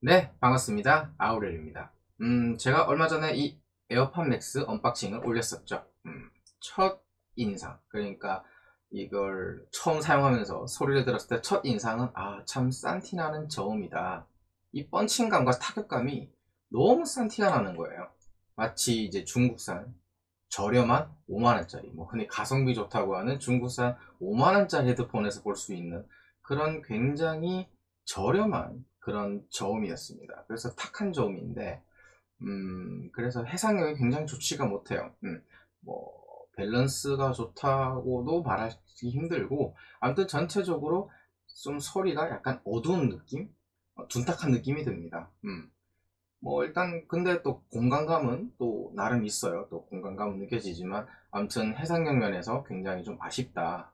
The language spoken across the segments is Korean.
네, 반갑습니다. 아우렐입니다. 제가 얼마 전에 이 에어팟 맥스 언박싱을 올렸었죠. 첫 인상, 그러니까 이걸 처음 사용하면서 소리를 들었을 때 첫 인상은 참 싼티나는 저음이다. 이 펀칭감과 타격감이 너무 싼티가 나는 거예요. 마치 이제 중국산 저렴한 5만원짜리, 뭐 흔히 가성비 좋다고 하는 중국산 5만원짜리 헤드폰에서 볼 수 있는 그런 굉장히 저렴한 그런 저음이었습니다. 그래서 탁한 저음인데, 그래서 해상력이 굉장히 좋지가 못해요. 뭐, 밸런스가 좋다고도 말하기 힘들고, 아무튼 전체적으로 좀 소리가 약간 어두운 느낌? 둔탁한 느낌이 듭니다. 뭐 일단 근데 또 공간감은 또 나름 있어요. 또 공간감은 느껴지지만 아무튼 해상력 면에서 굉장히 좀 아쉽다.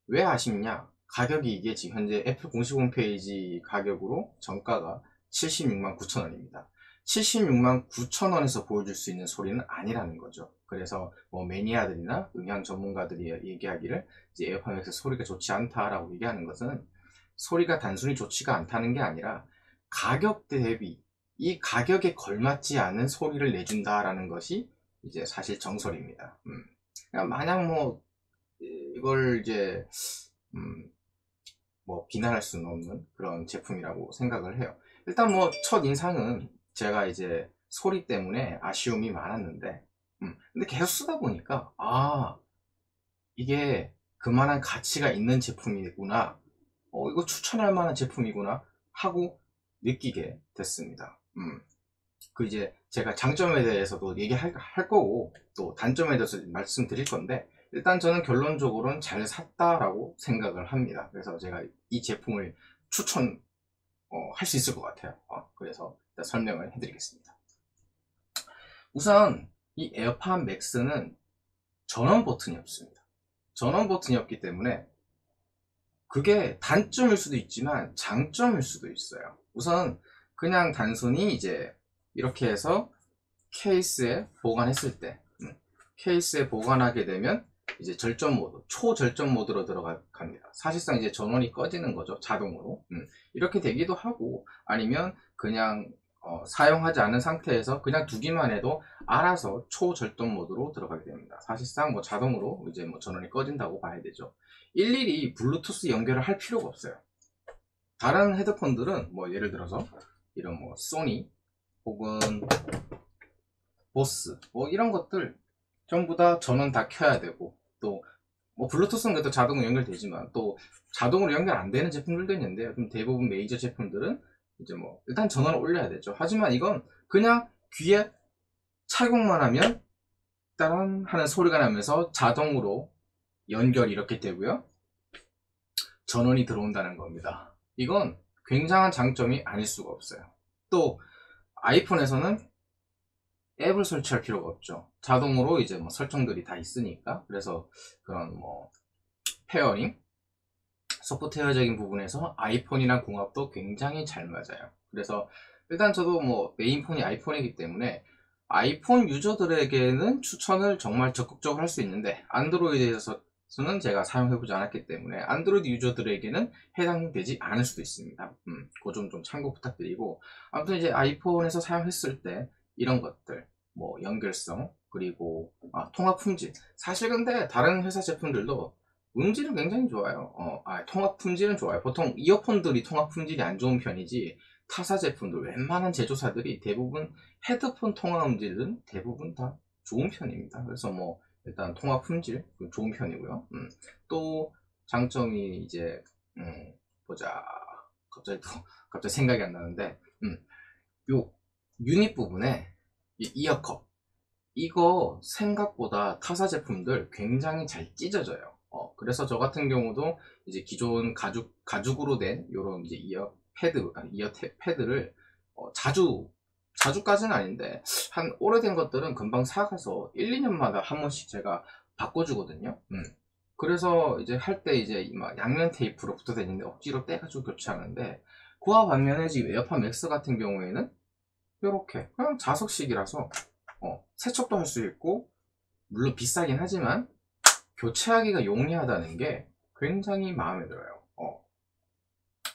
왜 아쉽냐? 가격이 이게 지금 현재 애플 공식 홈페이지 가격으로 정가가 76만 9천 원입니다. 76만 9천 원에서 보여줄 수 있는 소리는 아니라는 거죠. 그래서 뭐 매니아들이나 음향 전문가들이 얘기하기를 이제 에어팟 맥스 소리가 좋지 않다라고 얘기하는 것은 소리가 단순히 좋지가 않다는 게 아니라 가격 대비 이 가격에 걸맞지 않은 소리를 내준다라는 것이 이제 사실 정설입니다. 그냥 마냥 뭐 이걸 이제 음, 뭐 비난할 수는 없는 그런 제품이라고 생각을 해요. 일단 뭐 첫 인상은 제가 이제 소리 때문에 아쉬움이 많았는데, 근데 계속 쓰다 보니까 이게 그만한 가치가 있는 제품이구나, 이거 추천할 만한 제품이구나 하고 느끼게 됐습니다. 그 이제 제가 장점에 대해서도 얘기할 거고 또 단점에 대해서 말씀드릴 건데, 일단 저는 결론적으로는 잘 샀다라고 생각을 합니다. 그래서 제가 이 제품을 추천 할 수 있을 것 같아요. 그래서 일단 설명을 해드리겠습니다. 우선 이 에어팟 맥스는 전원 버튼이 없습니다. 전원 버튼이 없기 때문에 그게 단점일 수도 있지만 장점일 수도 있어요. 우선 그냥 단순히 이제 이렇게 해서 케이스에 보관했을 때, 케이스에 보관하게 되면 이제 절전 모드, 초절전 모드로 들어갑니다. 사실상 이제 전원이 꺼지는 거죠, 자동으로. 이렇게 되기도 하고, 아니면 그냥 사용하지 않은 상태에서 그냥 두기만 해도 알아서 초절전 모드로 들어가게 됩니다. 사실상 뭐 자동으로 이제 뭐 전원이 꺼진다고 봐야 되죠. 일일이 블루투스 연결을 할 필요가 없어요. 다른 헤드폰들은 뭐 예를 들어서 이런 뭐 소니 혹은 보스 뭐 이런 것들 전부 다 전원 다 켜야 되고, 또 뭐 블루투스는 그래도 자동으로 연결되지만 또 자동으로 연결 안 되는 제품들도 있는데요. 그럼 대부분 메이저 제품들은 이제 뭐 일단 전원을 올려야 되죠. 하지만 이건 그냥 귀에 착용만 하면 따란 하는 소리가 나면서 자동으로 연결이 이렇게 되고요, 전원이 들어온다는 겁니다. 이건 굉장한 장점이 아닐 수가 없어요. 또 아이폰에서는 앱을 설치할 필요가 없죠. 자동으로 이제 뭐 설정들이 다 있으니까. 그래서 그런 뭐 페어링, 소프트웨어적인 부분에서 아이폰이랑 궁합도 굉장히 잘 맞아요. 그래서 일단 저도 뭐 메인폰이 아이폰이기 때문에 아이폰 유저들에게는 추천을 정말 적극적으로 할 수 있는데, 안드로이드에서는 제가 사용해보지 않았기 때문에 안드로이드 유저들에게는 해당되지 않을 수도 있습니다. 그 점 좀 참고 부탁드리고, 아무튼 이제 아이폰에서 사용했을 때 이런 것들, 뭐 연결성, 그리고 통화 품질, 사실 근데 다른 회사 제품들도 음질은 굉장히 좋아요. 통합 품질은 좋아요. 보통 이어폰들이 통합 품질이 안 좋은 편이지, 타사 제품들 웬만한 제조사들이 대부분 헤드폰 통합 음질은 대부분 다 좋은 편입니다. 그래서 뭐 일단 통합 품질 좋은 편이고요. 또 장점이 이제 보자. 갑자기 생각이 안 나는데, 요 유닛 부분에 이 이어컵, 이거 생각보다 타사 제품들 굉장히 잘 찢어져요. 그래서 저 같은 경우도 이제 기존 가죽으로 된 요런 이제 이어 패드를 자주까지는 아닌데 한 오래된 것들은 금방 사가서 1, 2년마다 한 번씩 제가 바꿔주거든요. 그래서 이제 할 때 이제 막 양면 테이프로 붙어 다니는데 억지로 떼가지고 교체하는데, 그와 반면에 지금 에어팟 맥스 같은 경우에는 이렇게 그냥 자석식이라서 세척도 할 수 있고, 물론 비싸긴 하지만 교체하기가 용이하다는 게 굉장히 마음에 들어요.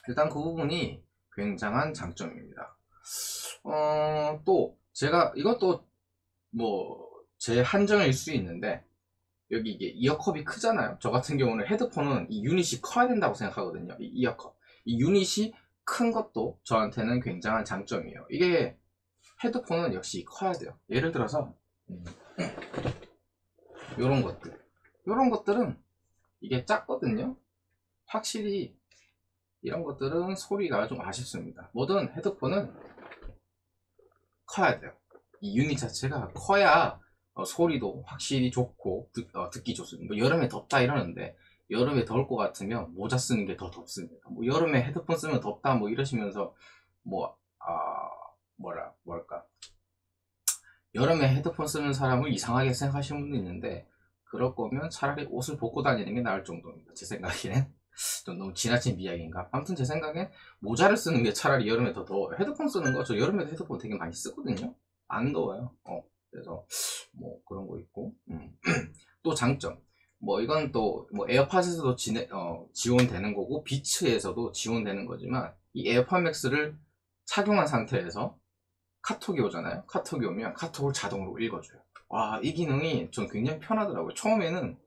일단 그 부분이 굉장한 장점입니다. 또 제가 이것도 뭐 제 한정일 수 있는데, 여기 이게 이어컵이 크잖아요. 저 같은 경우는 헤드폰은 이 유닛이 커야 된다고 생각하거든요. 이 이어컵, 이 유닛이 큰 것도 저한테는 굉장한 장점이에요. 이게 헤드폰은 역시 커야 돼요. 예를 들어서 이런 것들, 이런 것들은 이게 작거든요. 확실히 이런 것들은 소리가 좀 아쉽습니다. 뭐든 헤드폰은 커야 돼요. 이 유닛 자체가 커야 소리도 확실히 좋고 듣기 좋습니다. 뭐 여름에 덥다 이러는데, 여름에 더울 것 같으면 모자 쓰는 게 더 덥습니다. 뭐 여름에 헤드폰 쓰면 덥다 뭐 이러시면서 뭐 뭐랄까, 여름에 헤드폰 쓰는 사람을 이상하게 생각하시는 분도 있는데, 그럴 거면 차라리 옷을 벗고 다니는 게 나을 정도입니다. 제 생각에는. 좀 너무 지나친 비약인가? 아무튼 제 생각엔 모자를 쓰는 게 차라리 여름에 더 더워요. 헤드폰 쓰는 거, 저 여름에도 헤드폰 되게 많이 쓰거든요. 안 더워요. 그래서 뭐 그런 거 있고. 또 장점, 뭐 이건 또 뭐 에어팟에서도 지원되는 거고 비츠에서도 지원되는 거지만, 이 에어팟 맥스를 착용한 상태에서 카톡이 오잖아요. 카톡이 오면 카톡을 자동으로 읽어줘요. 와, 이 기능이 전 굉장히 편하더라고요. 처음에는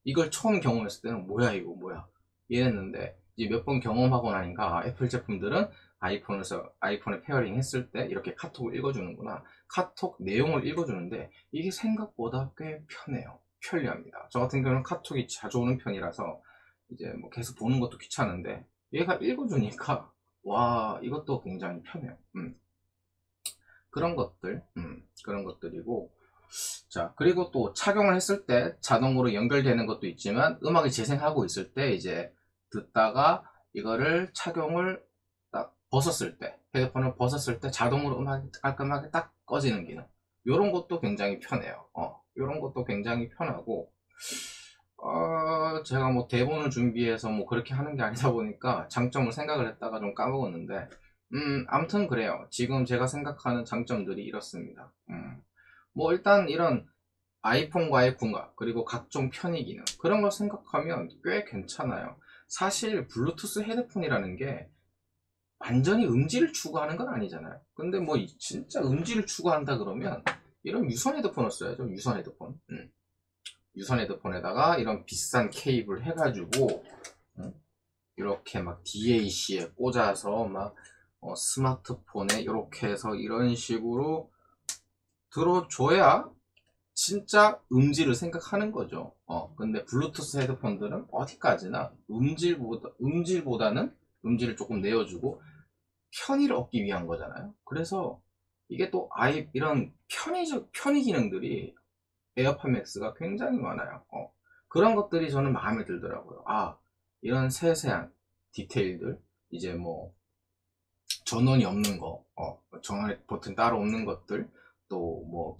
이걸 처음 경험했을 때는 뭐야 이거 뭐야 이랬는데, 이제 몇 번 경험하고 나니까 애플 제품들은 아이폰에 페어링 했을 때 이렇게 카톡을 읽어주는구나, 카톡 내용을 읽어주는데 이게 생각보다 꽤 편해요. 편리합니다. 저 같은 경우는 카톡이 자주 오는 편이라서 이제 뭐 계속 보는 것도 귀찮은데, 얘가 읽어주니까 와, 이것도 굉장히 편해요. 그런 것들이고. 자, 그리고 또 착용을 했을 때 자동으로 연결되는 것도 있지만, 음악이 재생하고 있을 때 이제 듣다가 이거를 착용을 딱 벗었을 때, 헤드폰을 벗었을 때 자동으로 음악이 깔끔하게 딱 꺼지는 기능. 요런 것도 굉장히 편해요. 요런 것도 굉장히 편하고, 제가 뭐 대본을 준비해서 뭐 그렇게 하는 게 아니다 보니까 장점을 생각을 했다가 좀 까먹었는데, 아무튼 그래요. 지금 제가 생각하는 장점들이 이렇습니다. 뭐 일단 이런 아이폰과의 궁합, 그리고 각종 편의 기능, 그런 걸 생각하면 꽤 괜찮아요. 사실 블루투스 헤드폰이라는 게 완전히 음질을 추구하는 건 아니잖아요. 근데 뭐 진짜 음질을 추구한다 그러면 이런 유선 헤드폰을 써야죠. 유선 헤드폰. 유선 헤드폰에다가 이런 비싼 케이블 해가지고 이렇게 막 DAC에 꽂아서 막 스마트폰에 이렇게 해서 이런 식으로 들어줘야 진짜 음질을 생각하는 거죠. 근데 블루투스 헤드폰들은 어디까지나 음질보다는 음질을 조금 내어주고 편의를 얻기 위한 거잖아요. 그래서 이게 또 이런 편의 기능들이 에어팟 맥스가 굉장히 많아요. 그런 것들이 저는 마음에 들더라고요. 이런 세세한 디테일들, 이제 뭐 전원이 없는 거, 전원 버튼 따로 없는 것들, 또 뭐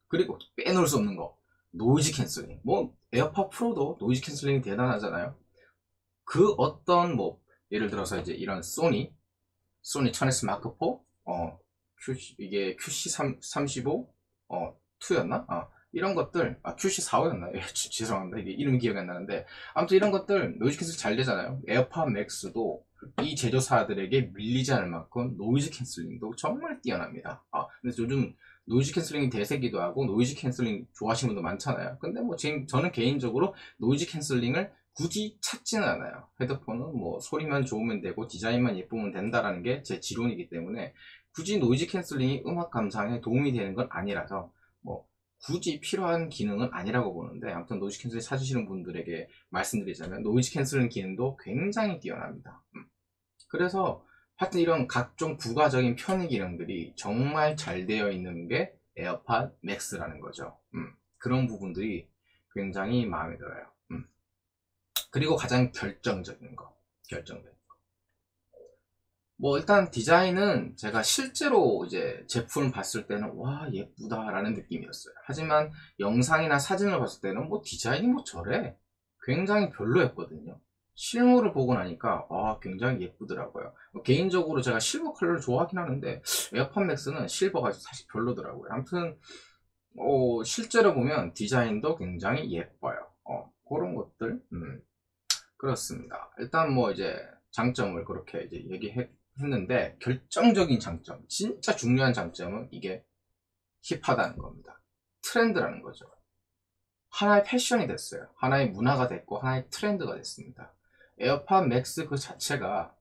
그리고 빼놓을 수 없는 거, 노이즈 캔슬링. 뭐 에어팟 프로도 노이즈 캔슬링이 대단하잖아요. 그 어떤 뭐 예를 들어서 이제 이런 소니 1000S 마크 4, 이게 QC35 2였나? 이런 것들, QC45였나? 죄송합니다. 이게 이름이 기억이 안 나는데, 아무튼 이런 것들 노이즈 캔슬 잘 되잖아요. 에어팟 맥스도 이 제조사들에게 밀리지 않을 만큼 노이즈 캔슬링도 정말 뛰어납니다. 근데 요즘 노이즈 캔슬링이 대세기도 하고 노이즈 캔슬링 좋아하시는 분도 많잖아요. 근데 뭐 저는 개인적으로 노이즈 캔슬링을 굳이 찾지는 않아요. 헤드폰은 뭐 소리만 좋으면 되고 디자인만 예쁘면 된다라는 게 제 지론이기 때문에 굳이 노이즈 캔슬링이 음악 감상에 도움이 되는 건 아니라서 뭐 굳이 필요한 기능은 아니라고 보는데, 아무튼 노이즈 캔슬링 찾으시는 분들에게 말씀드리자면 노이즈 캔슬링 기능도 굉장히 뛰어납니다. 그래서 하여튼 이런 각종 부가적인 편의 기능들이 정말 잘 되어 있는 게 에어팟 맥스라는 거죠. 그런 부분들이 굉장히 마음에 들어요. 그리고 가장 결정적인 거. 뭐 일단 디자인은 제가 실제로 이제 제품을 봤을 때는 와, 예쁘다라는 느낌이었어요. 하지만 영상이나 사진을 봤을 때는 뭐 디자인이 뭐 저래, 굉장히 별로였거든요. 실물을 보고 나니까 굉장히 예쁘더라고요. 개인적으로 제가 실버 컬러를 좋아하긴 하는데 에어팟 맥스는 실버가 사실 별로더라고요. 아무튼 실제로 보면 디자인도 굉장히 예뻐요. 그런 것들. 그렇습니다. 일단 뭐 이제 장점을 그렇게 이제 얘기했고, 했는데 결정적인 장점, 진짜 중요한 장점은 이게 힙하다는 겁니다. 트렌드라는 거죠. 하나의 패션이 됐어요. 하나의 문화가 됐고 하나의 트렌드가 됐습니다. 에어팟 맥스 그 자체가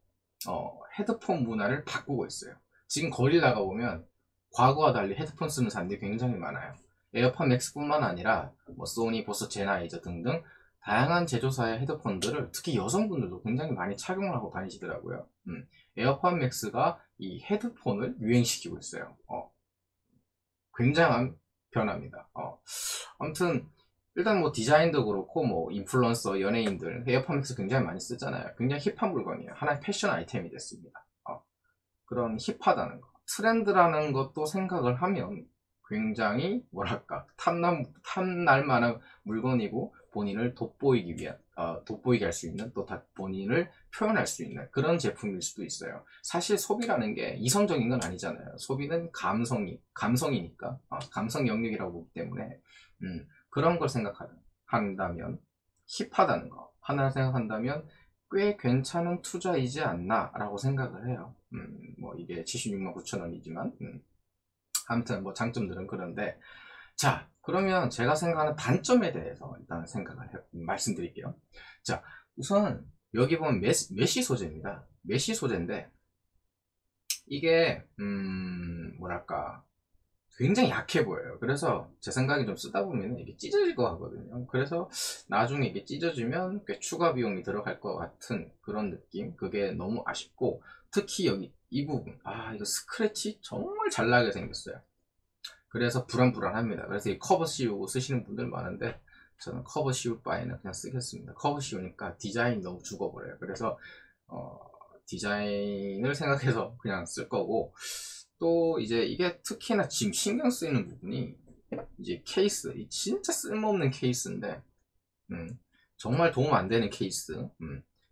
헤드폰 문화를 바꾸고 있어요. 지금 거리 나가보면 과거와 달리 헤드폰 쓰는 사람들이 굉장히 많아요. 에어팟 맥스뿐만 아니라 뭐 소니, 보스, 제나이저 등등 다양한 제조사의 헤드폰들을 특히 여성분들도 굉장히 많이 착용을 하고 다니시더라고요. 에어팟 맥스가 이 헤드폰을 유행시키고 있어요. 굉장한 변화입니다. 아무튼 일단 뭐 디자인도 그렇고 뭐 인플루언서, 연예인들 에어팟 맥스 굉장히 많이 쓰잖아요. 굉장히 힙한 물건이에요. 하나의 패션 아이템이 됐습니다. 그런 힙하다는 거, 트렌드라는 것도 생각을 하면 굉장히 뭐랄까 탐날 만한 물건이고 본인을 돋보이기 위한 돋보이게 할 수 있는 또 본인을 표현할 수 있는 그런 제품일 수도 있어요. 사실 소비라는 게 이성적인 건 아니잖아요. 소비는 감성이니까 감성 영역이라고 보기 때문에 그런 걸 생각한다면 힙하다는 거 하나를 생각한다면 꽤 괜찮은 투자이지 않나 라고 생각을 해요. 뭐 이게 76만 9천 원이지만 아무튼 뭐 장점들은 그런데 자 그러면 제가 생각하는 단점에 대해서 일단 말씀드릴게요. 자 우선 여기 보면 메쉬 소재입니다. 메쉬 소재인데 이게 뭐랄까 굉장히 약해 보여요. 그래서 제 생각에 좀 쓰다 보면 이게 찢어질 것 같거든요. 그래서 나중에 이게 찢어지면 꽤 추가 비용이 들어갈 것 같은 그런 느낌. 그게 너무 아쉽고 특히 여기 이 부분 이거 스크래치 정말 잘 나게 생겼어요. 그래서 불안불안합니다. 그래서 이 커버 씌우고 쓰시는 분들 많은데 저는 커버 씌울 바에는 그냥 쓰겠습니다. 커버 씌우니까 디자인이 너무 죽어버려요. 그래서 디자인을 생각해서 그냥 쓸 거고 또 이제 이게 특히나 지금 신경 쓰이는 부분이 이제 케이스, 이 진짜 쓸모없는 케이스인데 정말 도움 안 되는 케이스.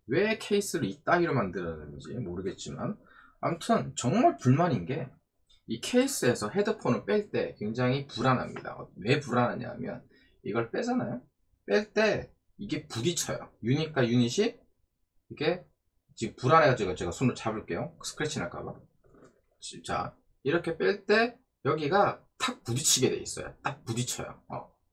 왜 케이스를 이따위로 만들었는지 모르겠지만 아무튼 정말 불만인 게 이 케이스에서 헤드폰을 뺄 때 굉장히 불안합니다. 왜 불안하냐면 이걸 빼잖아요. 뺄 때 이게 부딪혀요. 유닛과 유닛이 이게 지금 불안해가지고 제가 손을 잡을게요. 스크래치 날까봐. 자 이렇게 뺄 때 여기가 탁 부딪히게 돼 있어요. 딱 부딪혀요.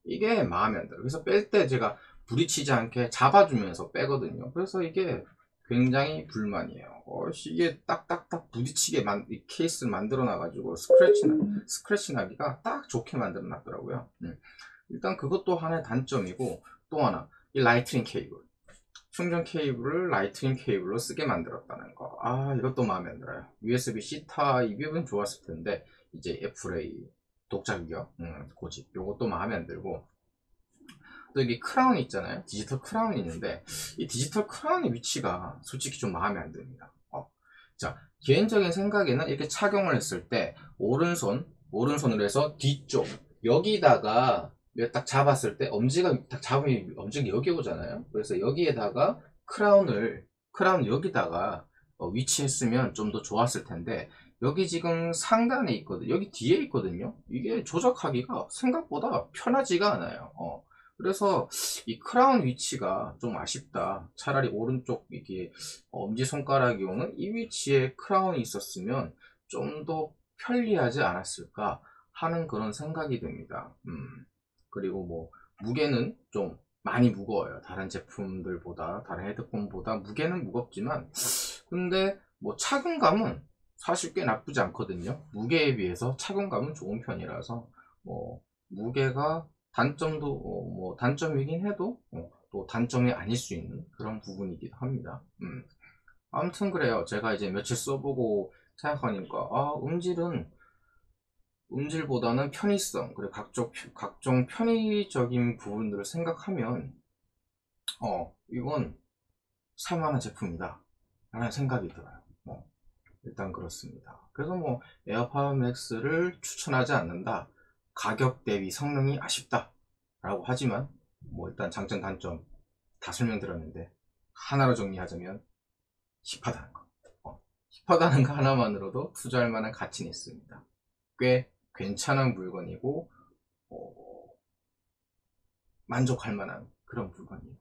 이게 마음에 안 들어요. 그래서 뺄 때 제가 부딪히지 않게 잡아주면서 빼거든요. 그래서 이게 굉장히 불만이에요. 이게 딱딱딱 부딪히게 이 케이스를 만들어 놔가지고 스크래치 나기가 딱 좋게 만들어 놨더라고요. 일단 그것도 하나의 단점이고 또 하나 이 라이트닝 케이블 충전 케이블을 라이트닝 케이블로 쓰게 만들었다는 거. 이것도 마음에 안 들어요. USB-C 타입이면 좋았을 텐데 이제 FA 독자 규격 고집 요것도 마음에 안 들고 또 여기 크라운이 있잖아요. 디지털 크라운이 있는데 이 디지털 크라운의 위치가 솔직히 좀 마음에 안 듭니다. 자 개인적인 생각에는 이렇게 착용을 했을 때 오른손으로 해서 뒤쪽 여기다가 딱 잡았을 때 엄지가 딱 잡으면 엄지가 여기 오잖아요. 그래서 여기에다가 크라운 여기다가 위치했으면 좀 더 좋았을 텐데 여기 지금 상단에 있거든요. 여기 뒤에 있거든요. 이게 조작하기가 생각보다 편하지가 않아요. 그래서 이 크라운 위치가 좀 아쉽다. 차라리 오른쪽 이게 엄지손가락이 오는 이 위치에 크라운이 있었으면 좀 더 편리하지 않았을까 하는 그런 생각이 듭니다. 그리고 뭐 무게는 좀 많이 무거워요. 다른 제품들보다 다른 헤드폰보다 무게는 무겁지만 근데 뭐 착용감은 사실 꽤 나쁘지 않거든요. 무게에 비해서 착용감은 좋은 편이라서 뭐 무게가 단점도 뭐 단점이긴 해도 또 단점이 아닐 수 있는 그런 부분이기도 합니다. 아무튼 그래요. 제가 이제 며칠 써보고 생각하니까 음질보다는 편의성 그리고 각종 편의적인 부분들을 생각하면 이건 살만한 제품이다 라는 생각이 들어요. 일단 그렇습니다. 그래서 뭐 에어팟 맥스를 추천하지 않는다. 가격 대비 성능이 아쉽다 라고 하지만 뭐 일단 장점 단점 다 설명드렸는데 하나로 정리하자면 힙하다는 거. 힙하다는 거 하나만으로도 투자할 만한 가치는 있습니다. 꽤 괜찮은 물건이고 만족할 만한 그런 물건이에요.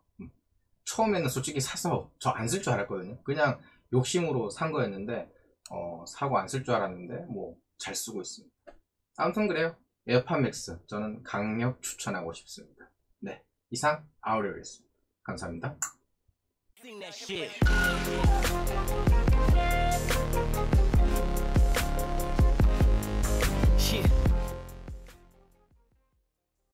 처음에는 솔직히 사서 저 안 쓸 줄 알았거든요. 그냥 욕심으로 산 거였는데 사고 안 쓸 줄 알았는데 뭐 잘 쓰고 있습니다. 아무튼 그래요. 에어팟 맥스 저는 강력 추천하고 싶습니다. 네, 이상 아우레오였습니다. 감사합니다.